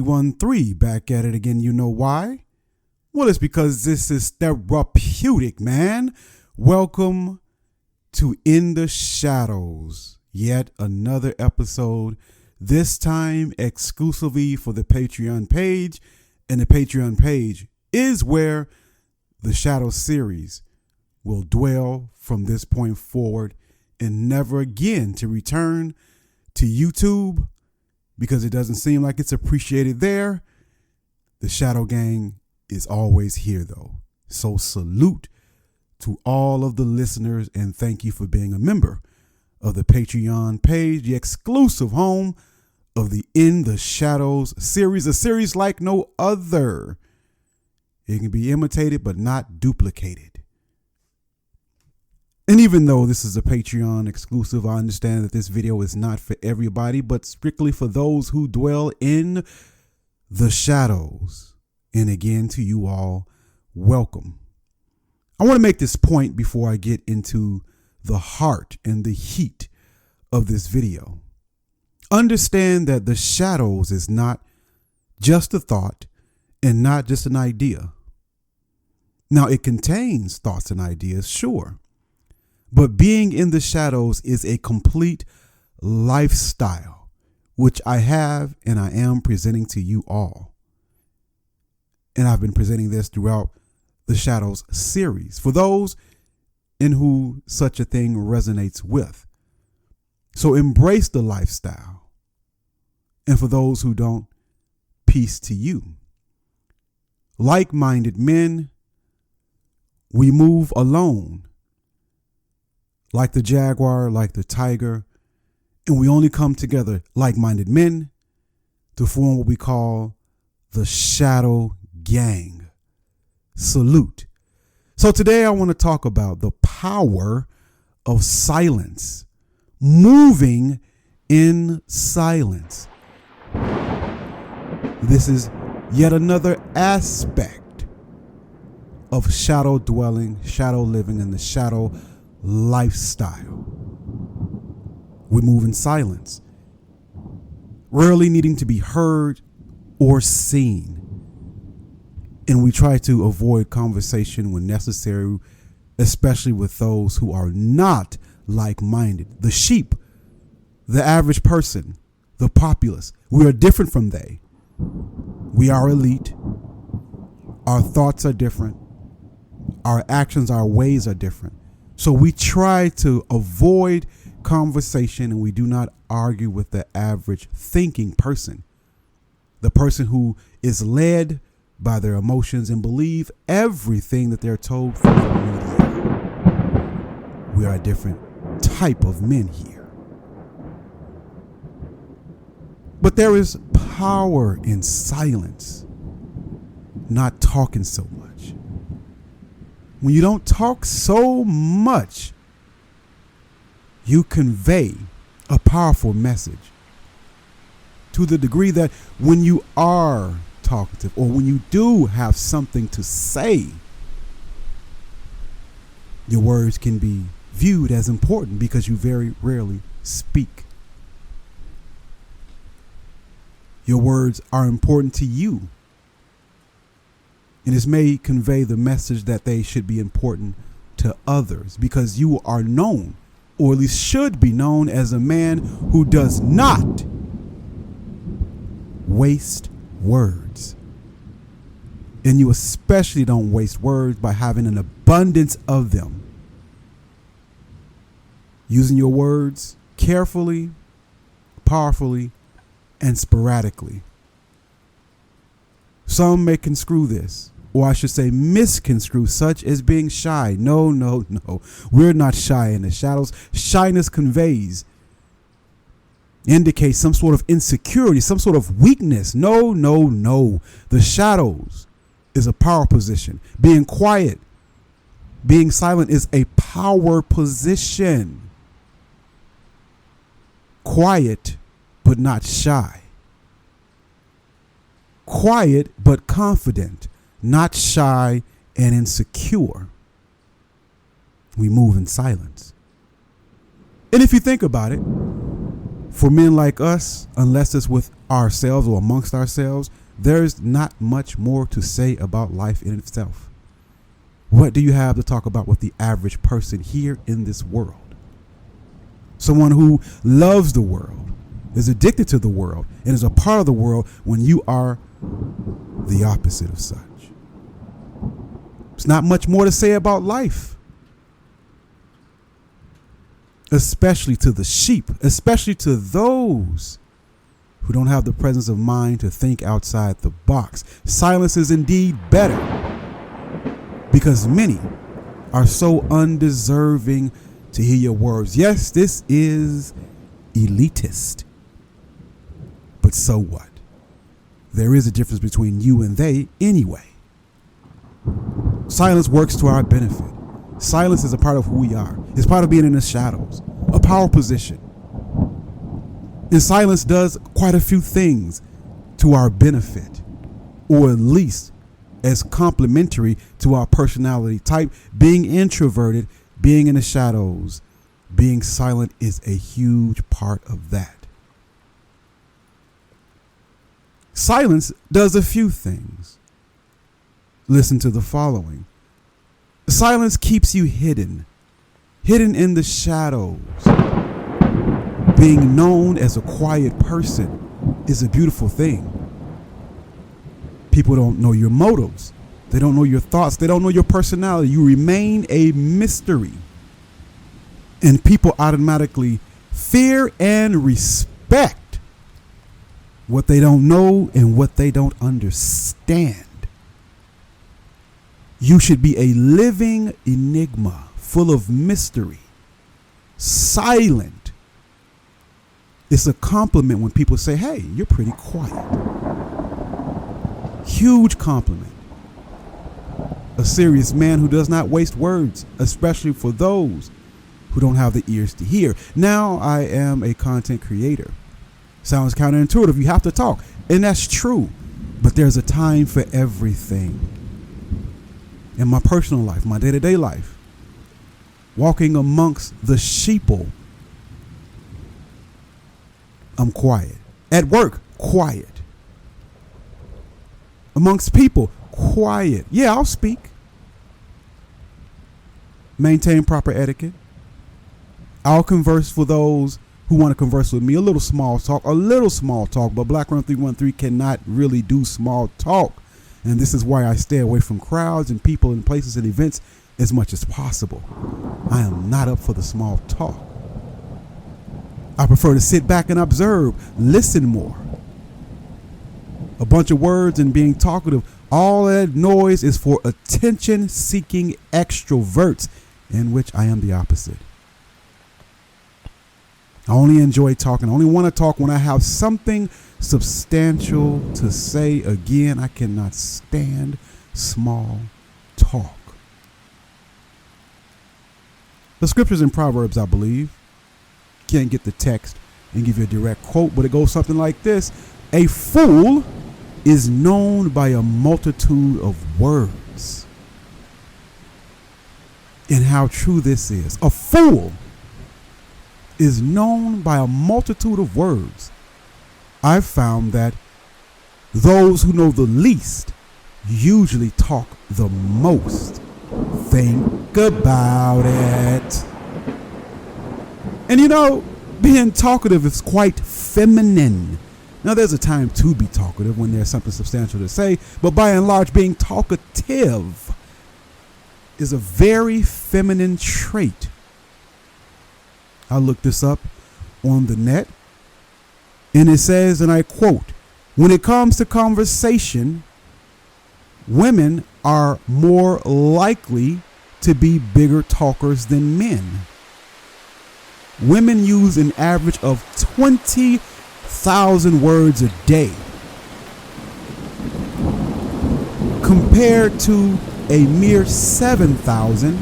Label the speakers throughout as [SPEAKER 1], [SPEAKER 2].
[SPEAKER 1] 313 back at it again. You know why? Well, it's because this is therapeutic, man. Welcome to In the Shadows, yet another episode, this time exclusively for the Patreon page. And the Patreon page is where the Shadow series will dwell from this point forward and never again to return to YouTube, because it doesn't seem like it's appreciated there. The Shadow Gang is always here, though. So salute to all of the listeners, and thank you for being a member of the Patreon page, the exclusive home of the In the Shadows series, a series like no other. It can be imitated but not duplicated. And even though this is a Patreon exclusive, I understand that this video is not for everybody, but strictly for those who dwell in the shadows. And again, to you all, welcome. I want to make this point before I get into the heart and the heat of this video. Understand that the shadows is not just a thought and not just an idea. Now, it contains thoughts and ideas, sure. But being in the shadows is a complete lifestyle, which I have and I am presenting to you all. And I've been presenting this throughout the Shadows series for those in who such a thing resonates with. So embrace the lifestyle. And for those who don't, peace to you. Like-minded men, we move alone. Like the jaguar, like the tiger, and we only come together, like-minded men, to form what we call the Shadow Gang. Salute. So today I want to talk about the power of silence, moving in silence. This is yet another aspect of shadow dwelling, shadow living, and the shadow lifestyle. We move in silence, rarely needing to be heard or seen. And we try to avoid conversation when necessary, especially with those who are not like-minded. The sheep, the average person, the populace. We are different from they. We are elite. Our thoughts are different. Our actions, our ways are different. So we try to avoid conversation, and we do not argue with the average thinking person, the person who is led by their emotions and believe everything that they're told from the media. We are a different type of men here. But there is power in silence, not talking so much. When you don't talk so much, you convey a powerful message to the degree that when you are talkative or when you do have something to say, your words can be viewed as important because you very rarely speak. Your words are important to you. And this may convey the message that they should be important to others because you are known, or at least should be known, as a man who does not waste words. And you especially don't waste words by having an abundance of them. Using your words carefully, powerfully, and sporadically. Some may construe this, or I should say misconstrue, such as being shy. No. We're not shy in the shadows. Shyness indicates some sort of insecurity, some sort of weakness. No. The shadows is a power position. Being quiet, being silent is a power position. Quiet, but not shy. Quiet, but confident. Not shy and insecure. We move in silence. And if you think about it, For men like us, unless it's with ourselves or amongst ourselves, there's not much more to say about life in itself. What do you have to talk about with the average person here in this world? Someone who loves the world, is addicted to the world, and is a part of the world when you are the opposite of such. There's not much more to say about life. Especially to the sheep, especially to those who don't have the presence of mind to think outside the box. Silence is indeed better, because many are so undeserving to hear your words. Yes, this is elitist. But so what? There is a difference between you and they anyway. Silence works to our benefit. Silence is a part of who we are. It's part of being in the shadows, a power position. And silence does quite a few things to our benefit, or at least as complementary to our personality type. Being introverted, being in the shadows, being silent is a huge part of that. Silence does a few things. Listen to the following. Silence keeps you hidden in the shadows. Being known as a quiet person is a beautiful thing. People don't know your motives. They don't know your thoughts. They don't know your personality. You remain a mystery. And people automatically fear and respect what they don't know and what they don't understand. You should be a living enigma, full of mystery, silent. It's a compliment when people say, hey, you're pretty quiet. Huge compliment. A serious man who does not waste words, especially for those who don't have the ears to hear. Now, I am a content creator. Sounds counterintuitive. You have to talk. And that's true. But there's a time for everything. In my personal life, my day-to-day life, walking amongst the sheeple, I'm quiet. At work, quiet. Amongst people, quiet. Yeah, I'll speak. Maintain proper etiquette. I'll converse for those who want to converse with me. A little small talk, but Black Run 313 cannot really do small talk. And this is why I stay away from crowds and people and places and events as much as possible. I am not up for the small talk. I prefer to sit back and observe, listen more. A bunch of words and being talkative, all that noise is for attention-seeking extroverts, in which I am the opposite. I only enjoy talking. I only want to talk when I have something substantial to say. Again, I cannot stand small talk. The scriptures in Proverbs, I believe, can't get the text and give you a direct quote, but it goes something like this. A fool is known by a multitude of words. And how true this is. A fool is known by a multitude of words. I've found that those who know the least usually talk the most. Think about it. And you know, being talkative is quite feminine. Now, there's a time to be talkative when there's something substantial to say, but by and large, being talkative is a very feminine trait. I looked this up on the net, and it says, and I quote, when it comes to conversation, women are more likely to be bigger talkers than men. Women use an average of 20,000 words a day compared to a mere 7,000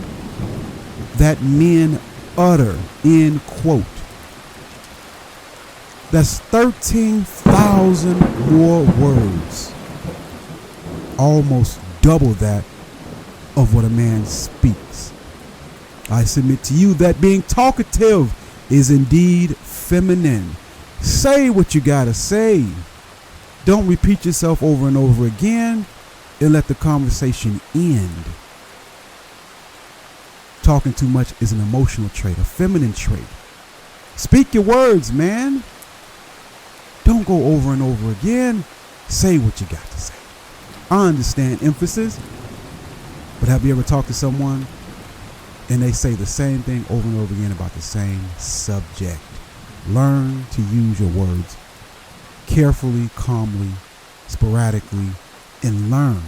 [SPEAKER 1] that men utter, end quote. That's 13,000 more words. Almost double that of what a man speaks. I submit to you that being talkative is indeed feminine. Say what you gotta say. Don't repeat yourself over and over again and let the conversation end. Talking too much is an emotional trait, a feminine trait. Speak your words, man. Don't go over and over again. Say what you got to say. I understand emphasis, but have you ever talked to someone and they say the same thing over and over again about the same subject? Learn to use your words carefully, calmly, sporadically, and learn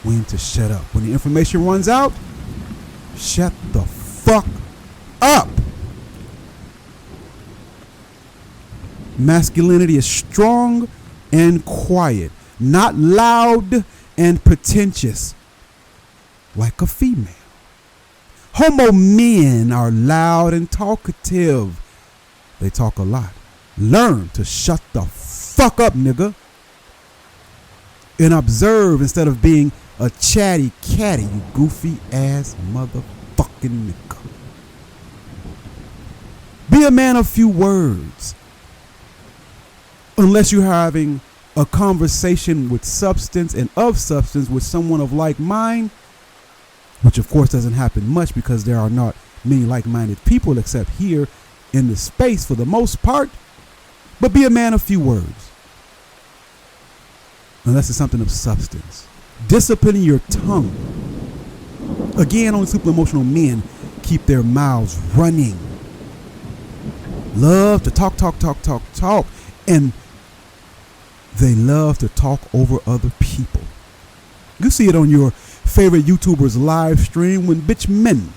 [SPEAKER 1] when to shut up. When the information runs out, shut the fuck up. Masculinity is strong and quiet, not loud and pretentious like a female. Homo men are loud and talkative. They talk a lot. Learn to shut the fuck up, nigga. And observe instead of being a chatty catty, you goofy ass motherfucking nigga. Be a man of few words. Unless you're having a conversation with substance and of substance with someone of like mind, which of course doesn't happen much because there are not many like-minded people except here in the space for the most part. But be a man of few words. Unless it's something of substance. Disciplining your tongue. Again, only super emotional men keep their mouths running. Love to talk. And they love to talk over other people. You see it on your favorite YouTuber's live stream when bitch men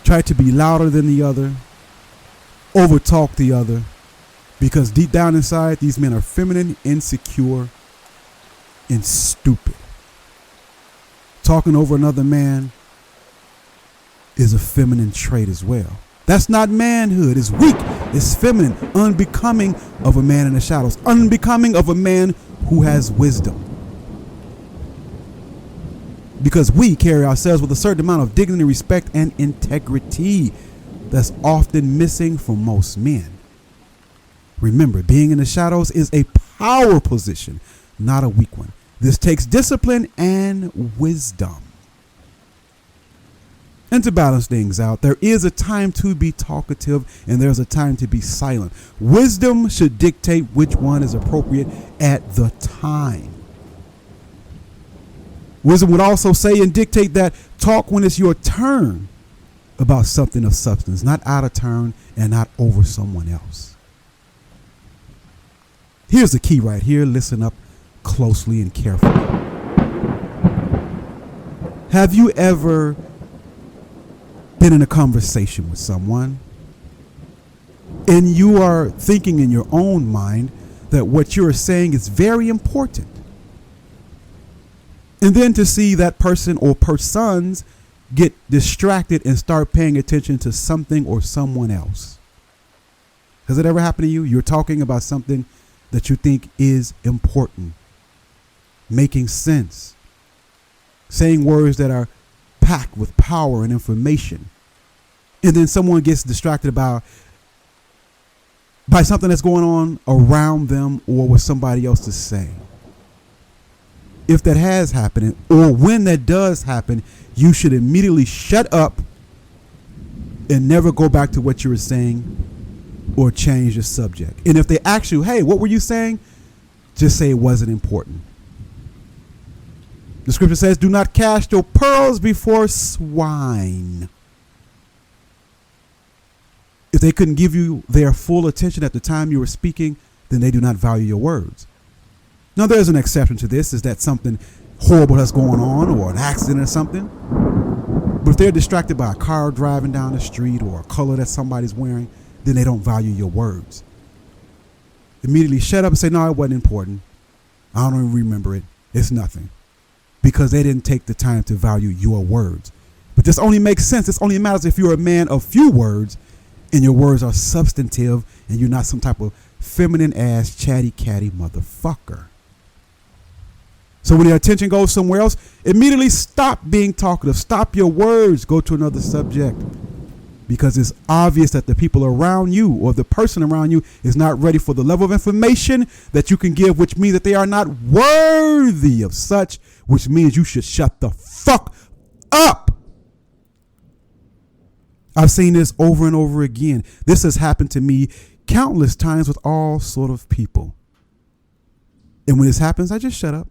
[SPEAKER 1] try to be louder than the other, overtalk the other, because deep down inside, these men are feminine, insecure, and stupid. Talking over another man is a feminine trait as well. That's not manhood. It's weak. It's feminine, unbecoming of a man in the shadows, unbecoming of a man who has wisdom. Because we carry ourselves with a certain amount of dignity, respect, and integrity that's often missing from most men. Remember, being in the shadows is a power position, not a weak one. This takes discipline and wisdom. And to balance things out, there is a time to be talkative and there's a time to be silent. Wisdom should dictate which one is appropriate at the time. Wisdom would also say and dictate that talk when it's your turn about something of substance, not out of turn and not over someone else. Here's the key right here. Listen up closely and carefully. Have you ever been in a conversation with someone and you are thinking in your own mind that what you're saying is very important, and then to see that person or persons get distracted and start paying attention to something or someone else? Has it ever happened to you? You're talking about something that you think is important, making sense, saying words that are packed with power and information, and then someone gets distracted by something that's going on around them or what somebody else is saying. If that has happened, or when that does happen, you should immediately shut up and never go back to what you were saying or change the subject. And if they ask you, hey, what were you saying? Just say it wasn't important. The scripture says, do not cast your pearls before swine. If they couldn't give you their full attention at the time you were speaking, then they do not value your words. Now, there's an exception to this, is that something horrible that's going on or an accident or something. But if they're distracted by a car driving down the street or a color that somebody's wearing, then they don't value your words. Immediately shut up and say, no, it wasn't important. I don't even remember it. It's nothing. Because they didn't take the time to value your words. But this only makes sense. This only matters if you're a man of few words and your words are substantive and you're not some type of feminine ass chatty catty motherfucker. So when your attention goes somewhere else, immediately stop being talkative. Stop your words. Go to another subject. because it's obvious that the people around you or the person around you is not ready for the level of information that you can give, which means that they are not worthy of such, which means you should shut the fuck up. I've seen this over and over again. This has happened to me countless times with all sort of people. And when this happens, I just shut up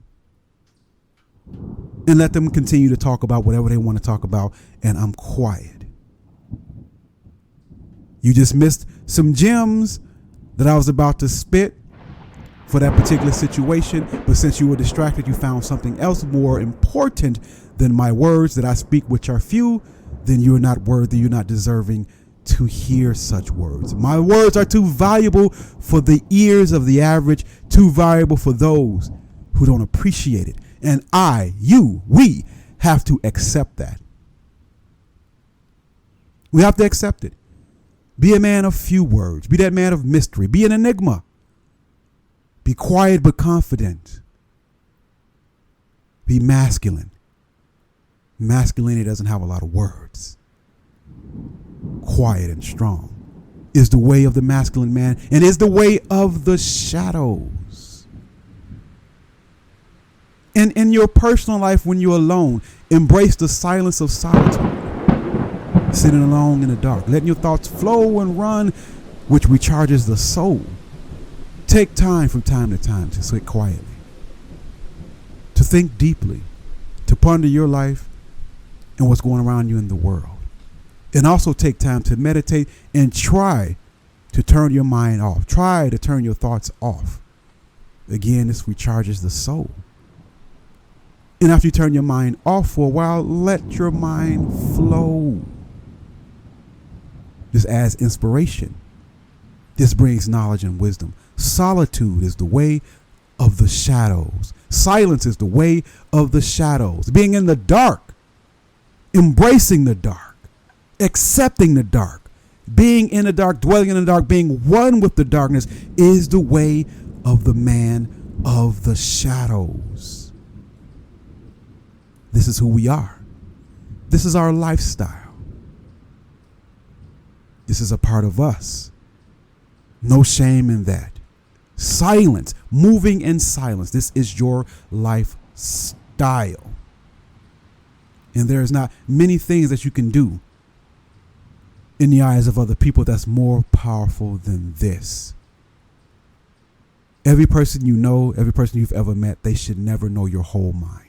[SPEAKER 1] and let them continue to talk about whatever they want to talk about, and I'm quiet. You just missed some gems that I was about to spit for that particular situation, but since you were distracted, you found something else more important than my words that I speak, which are few. Then you're not worthy, you're not deserving to hear such words. My words are too valuable for the ears of the average, too valuable for those who don't appreciate it. And we have to accept that. We have to accept it. Be a man of few words. Be that man of mystery. Be an enigma. Be quiet but confident. Be masculine. Masculinity doesn't have a lot of words. Quiet and strong is the way of the masculine man and is the way of the shadows. And in your personal life, when you're alone, embrace the silence of solitude. Sitting alone in the dark, letting your thoughts flow and run, which recharges the soul. Take time from time to time to sit quietly, to think deeply, to ponder your life and what's going around you in the world. And also take time to meditate and try to turn your mind off. Try to turn your thoughts off. Again, this recharges the soul. And after you turn your mind off for a while, let your mind flow. This adds inspiration. This brings knowledge and wisdom. Solitude is the way of the shadows. Silence is the way of the shadows. Being in the dark, embracing the dark, accepting the dark, being in the dark, dwelling in the dark, being one with the darkness is the way of the man of the shadows. This is who we are. This is our lifestyle. This is a part of us. No shame in that. Silence, moving in silence. This is your lifestyle. And there is not many things that you can do in the eyes of other people that's more powerful than this. Every person you know, every person you've ever met, they should never know your whole mind.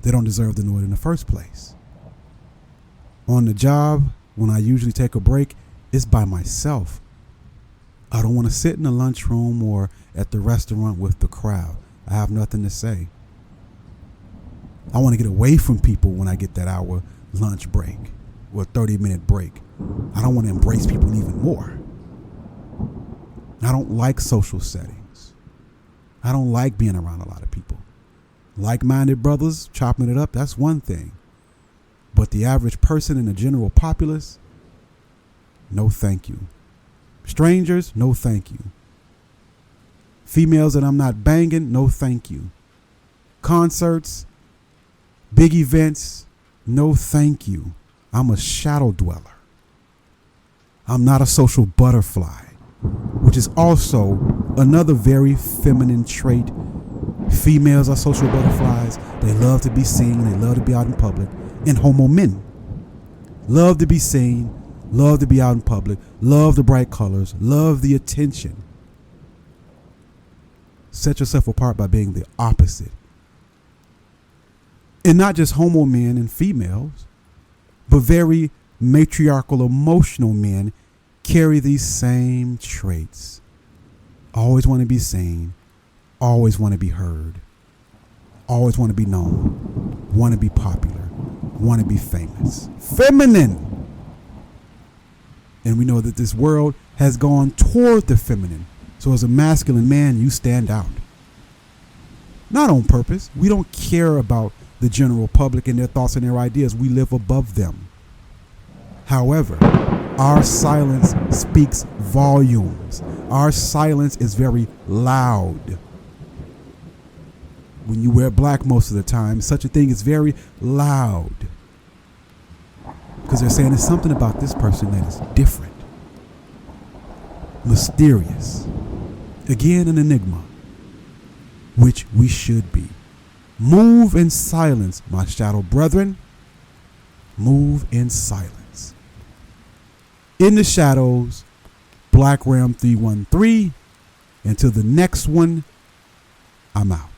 [SPEAKER 1] They don't deserve to know it in the first place. On the job, when I usually take a break, it's by myself. I don't want to sit in the lunchroom or at the restaurant with the crowd. I have nothing to say. I want to get away from people when I get that hour lunch break or 30-minute break. I don't want to embrace people even more. I don't like social settings. I don't like being around a lot of people. Like-minded brothers chopping it up, that's one thing. But the average person in the general populace, no thank you. Strangers, no thank you. Females that I'm not banging, no thank you. Concerts, big events, no thank you. I'm a shadow dweller. I'm not a social butterfly, which is also another very feminine trait. Females are social butterflies. They love to be seen. They love to be out in public. And homo men love to be seen, love to be out in public, love the bright colors, love the attention. Set yourself apart by being the opposite. And not just homo men and females, but very matriarchal, emotional men carry these same traits. Always want to be seen, always want to be heard, always want to be known, want to be popular, want to be famous. Feminine. And we know that this world has gone toward the feminine. So as a masculine man, you stand out. Not on purpose. We don't care about the general public and their thoughts and their ideas. We live above them. However, our silence speaks volumes. Our silence is very loud. When you wear black most of the time, such a thing is very loud. Because they're saying there's something about this person that is different, mysterious. Again, an enigma, which we should be. Move in silence, my shadow brethren. Move in silence. In the shadows, Black Ram 313. Until the next one, I'm out.